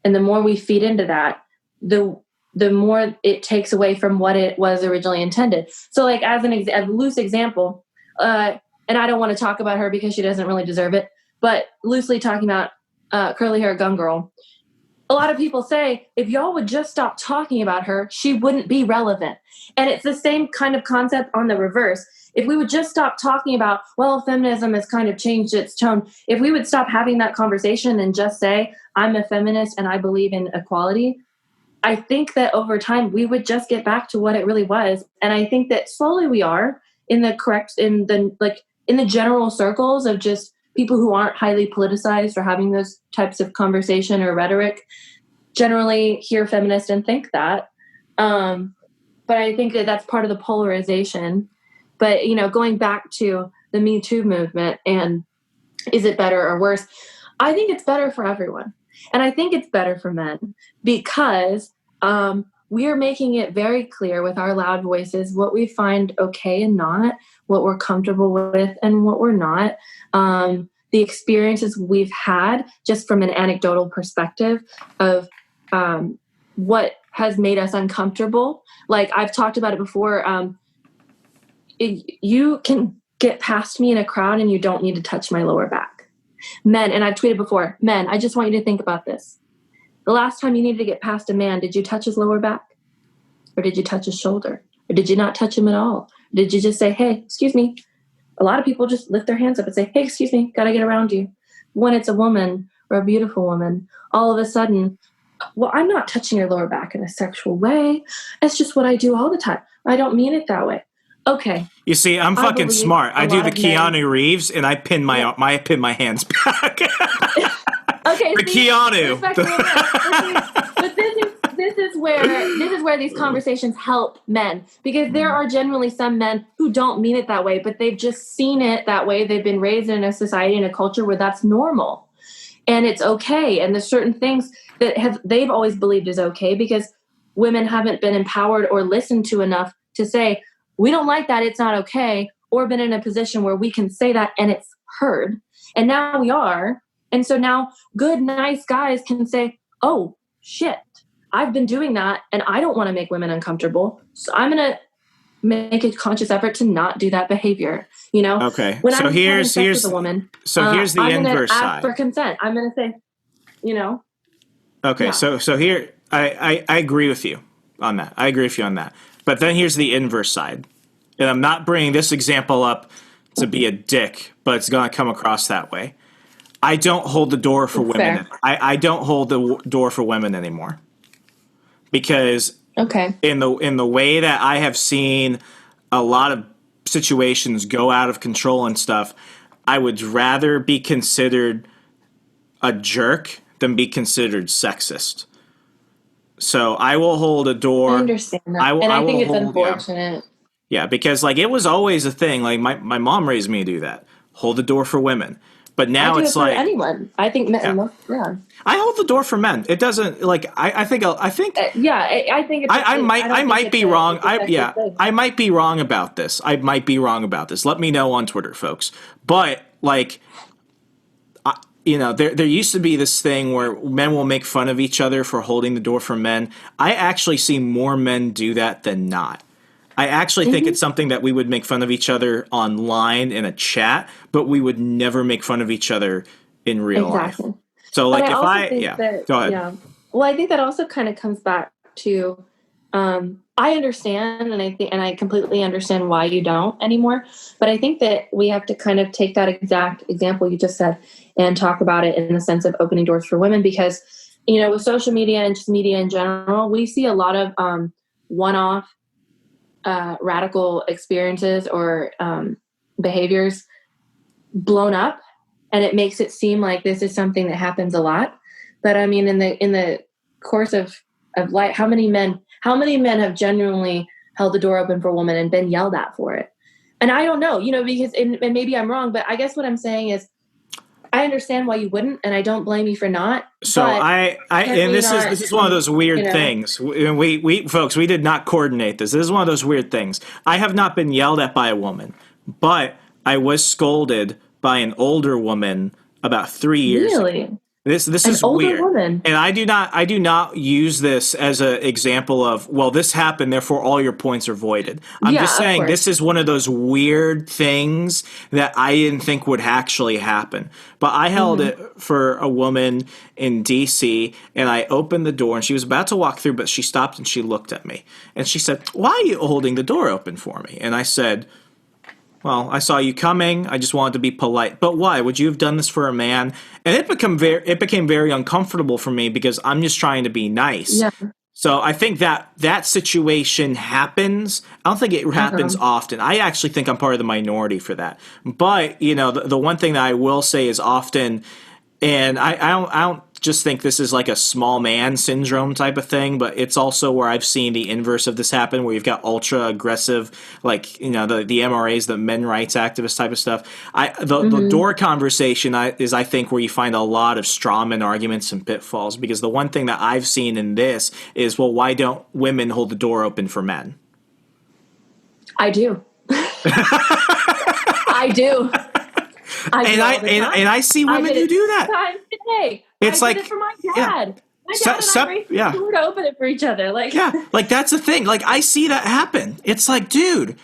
and the more we feed into that, the more it takes away from what it was originally intended. So like as a loose example, and I don't want to talk about her because she doesn't really deserve it, but loosely talking about curly hair gun girl. A lot of people say, if y'all would just stop talking about her, she wouldn't be relevant. And it's the same kind of concept on the reverse. If we would just stop talking about, well, feminism has kind of changed its tone. If we would stop having that conversation and just say, I'm a feminist and I believe in equality, I think that over time we would just get back to what it really was. And I think that slowly we are in the general circles of just people who aren't highly politicized or having those types of conversation or rhetoric generally hear feminist and think that. But I think that that's part of the polarization. But, you know, going back to the Me Too movement and is it better or worse? I think it's better for everyone. And I think it's better for men because we are making it very clear with our loud voices what we find okay and not, what we're comfortable with and what we're not. The experiences we've had just from an anecdotal perspective of what has made us uncomfortable. Like I've talked about it before. You can get past me in a crowd and you don't need to touch my lower back. Men, and I've tweeted before, men, I just want you to think about this. The last time you needed to get past a man, did you touch his lower back? Or did you touch his shoulder? Or did you not touch him at all? Did you just say, hey, excuse me? A lot of people just lift their hands up and say, hey, excuse me, gotta get around you. When it's a woman or a beautiful woman, all of a sudden, well, I'm not touching your lower back in a sexual way. It's just what I do all the time. I don't mean it that way. Okay. You see, I'm fucking smart. I do the Keanu Reeves, and I pin my hands back. Okay, for Keanu. But this is where these conversations help men, because there are generally some men who don't mean it that way, but they've just seen it that way. They've been raised in a society and a culture where that's normal, and it's okay. And there's certain things that they've always believed is okay because women haven't been empowered or listened to enough to say, we don't like that, it's not okay, or been in a position where we can say that and it's heard. And now we are. And so now good, nice guys can say, oh, shit, I've been doing that and I don't want to make women uncomfortable. So I'm going to make a conscious effort to not do that behavior. You know? Okay. When so I'm here's with a woman, here's the I'm inverse ask side. for consent. I'm going to say, you know. Okay. Yeah. So here, I agree with you on that. I agree with you on that. But then here's the inverse side. And I'm not bringing this example up to be a dick, but it's going to come across that way. I don't hold the door for women. I don't hold the door for women anymore. Because in the way that I have seen a lot of situations go out of control and stuff, I would rather be considered a jerk than be considered sexist. So I will hold a door. I understand that. I think it's unfortunate. Yeah, because like it was always a thing. Like my mom raised me to do that. Hold the door for women. But now it's like anyone. I think men. Yeah. I hold the door for men. It doesn't like. I think. I think it's. I might be wrong. I might be wrong about this. I might be wrong about this. Let me know on Twitter, folks. But like, there used to be this thing where men will make fun of each other for holding the door for men. I actually see more men do that than not. I actually think it's something that we would make fun of each other online in a chat, but we would never make fun of each other in real life. So, like, go ahead. Yeah. Well, I think that also kind of comes back to, I understand, and I completely understand why you don't anymore. But I think that we have to kind of take that exact example you just said and talk about it in the sense of opening doors for women, because, with social media and just media in general, we see a lot of one-off radical experiences or behaviors blown up, and it makes it seem like this is something that happens a lot. But I mean, in the course of life, how many men have genuinely held the door open for a woman and been yelled at for it? And I don't know, because and maybe I'm wrong, but I guess what I'm saying is I understand why you wouldn't, and I don't blame you for not. So this is one of those weird things. We folks, we did not coordinate this. This is one of those weird things. I have not been yelled at by a woman, but I was scolded by an older woman about 3 years ago. This is weird, woman. And I do not use this as an example of, well, this happened, therefore all your points are voided. I'm just saying this is one of those weird things that I didn't think would actually happen. But I held it for a woman in D.C., and I opened the door, and she was about to walk through, but she stopped and she looked at me, and she said, "Why are you holding the door open for me?" And I said, "Well, I saw you coming. I just wanted to be polite." "But why? Would you have done this for a man?" And it became very uncomfortable for me because I'm just trying to be nice. Yeah. So I think that situation happens. I don't think it happens often. I actually think I'm part of the minority for that. But, the one thing that I will say is often, and I don't just think this is like a small man syndrome type of thing, but it's also where I've seen the inverse of this happen, where you've got ultra aggressive, like, the MRAs, the men rights activist type of stuff. The door conversation is, I think, where you find a lot of strawman arguments and pitfalls, because the one thing that I've seen in this is, well, why don't women hold the door open for men? I do. I do. I see women who do that. Times today. It's I did it for my dad. Yeah. My dad and I raced the door to open it for each other. Like that's the thing. Like, I see that happen. It's like, dude,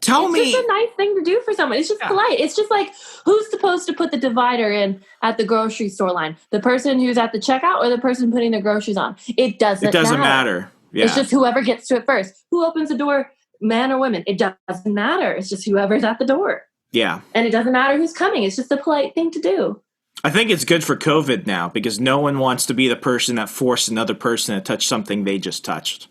tell me. It's just a nice thing to do for someone. It's just polite. It's just like, who's supposed to put the divider in at the grocery store line? The person who's at the checkout or the person putting the groceries on? It doesn't matter. Yeah. It's just whoever gets to it first. Who opens the door, man or women? It doesn't matter. It's just whoever's at the door. Yeah. And it doesn't matter who's coming. It's just a polite thing to do. I think it's good for COVID now, because no one wants to be the person that forced another person to touch something they just touched.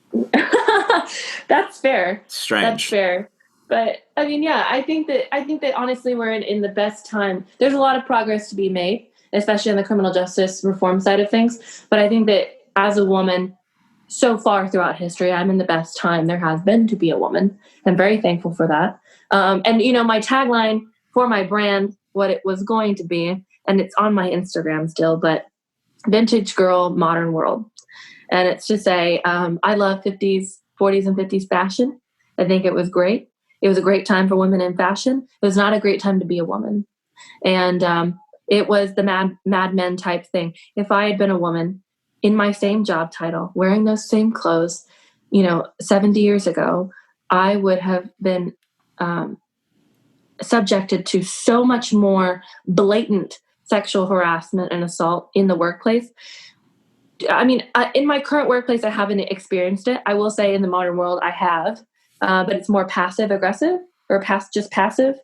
That's fair. Strange. That's fair. But I mean, yeah, I think that honestly we're in the best time. There's a lot of progress to be made, especially on the criminal justice reform side of things. But I think that as a woman, so far throughout history, I'm in the best time there has been to be a woman. I'm very thankful for that. And my tagline for my brand, what it was going to be, and it's on my Instagram still, but vintage girl, modern world. And it's to say, I love 40s and 50s fashion. I think it was great. It was a great time for women in fashion. It was not a great time to be a woman. And it was the Mad Men type thing. If I had been a woman in my same job title, wearing those same clothes, 70 years ago, I would have been subjected to so much more blatant sexual harassment and assault in the workplace. I mean, in my current workplace, I haven't experienced it. I will say in the modern world, I have, but it's more passive aggressive or just passive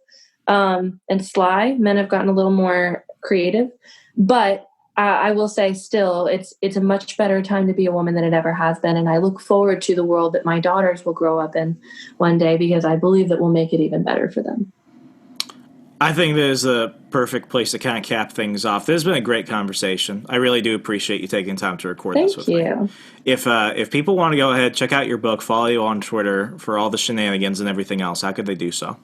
and sly. Men have gotten a little more creative, but I will say still, it's a much better time to be a woman than it ever has been. And I look forward to the world that my daughters will grow up in one day, because I believe that we'll make it even better for them. I think that is a perfect place to kind of cap things off. This has been a great conversation. I really do appreciate you taking time to record this with me. Thank you. If people want to go ahead, check out your book, follow you on Twitter for all the shenanigans and everything else, how could they do so?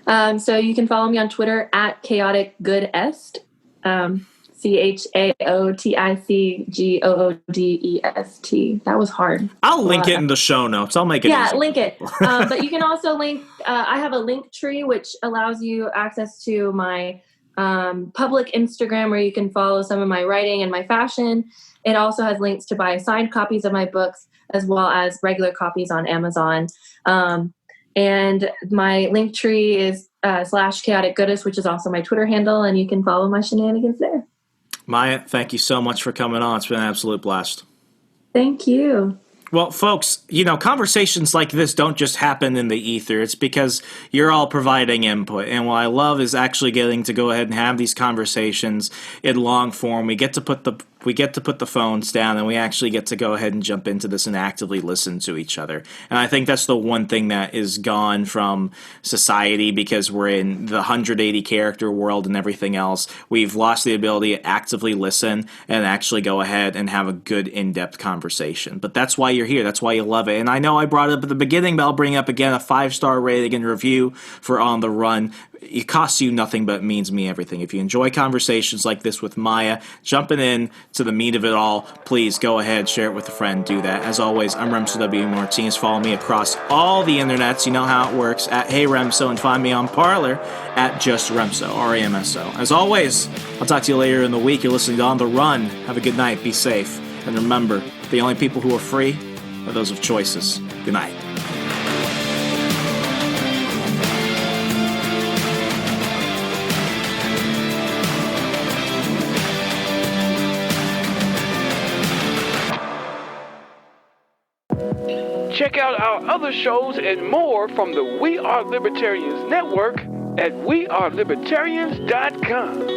So you can follow me on Twitter at chaoticgoodest. ChaoticGoodest. That was hard. I'll link it in the show notes. I'll make it easy. Link it. But you can also link, I have a link tree which allows you access to my public Instagram where you can follow some of my writing and my fashion. It also has links to buy signed copies of my books as well as regular copies on Amazon. And my link tree is /chaoticgoodness, which is also my Twitter handle, and you can follow my shenanigans there. Myah, thank you so much for coming on. It's been an absolute blast. Thank you. Well, folks, conversations like this don't just happen in the ether. It's because you're all providing input. And what I love is actually getting to go ahead and have these conversations in long form. We get to put the phones down, and we actually get to go ahead and jump into this and actively listen to each other. And I think that's the one thing that is gone from society because we're in the 180 character world and everything else. We've lost the ability to actively listen and actually go ahead and have a good in-depth conversation. But that's why you're here. That's why you love it. And I know I brought it up at the beginning, but I'll bring up again a 5-star rating and review for On the Run. It costs you nothing, but it means me everything. If you enjoy conversations like this with Myah, jumping in to the meat of it all, please go ahead, share it with a friend, do that. As always, I'm Remso W. Martinez. Follow me across all the internets. You know how it works, at Hey Remso, and find me on Parler at Just Remso, R-A-M-S-O. As always, I'll talk to you later in the week. You're listening to On the Run. Have a good night. Be safe. And remember, the only people who are free are those with choices. Good night. Check out our other shows and more from the We Are Libertarians network at wearelibertarians.com.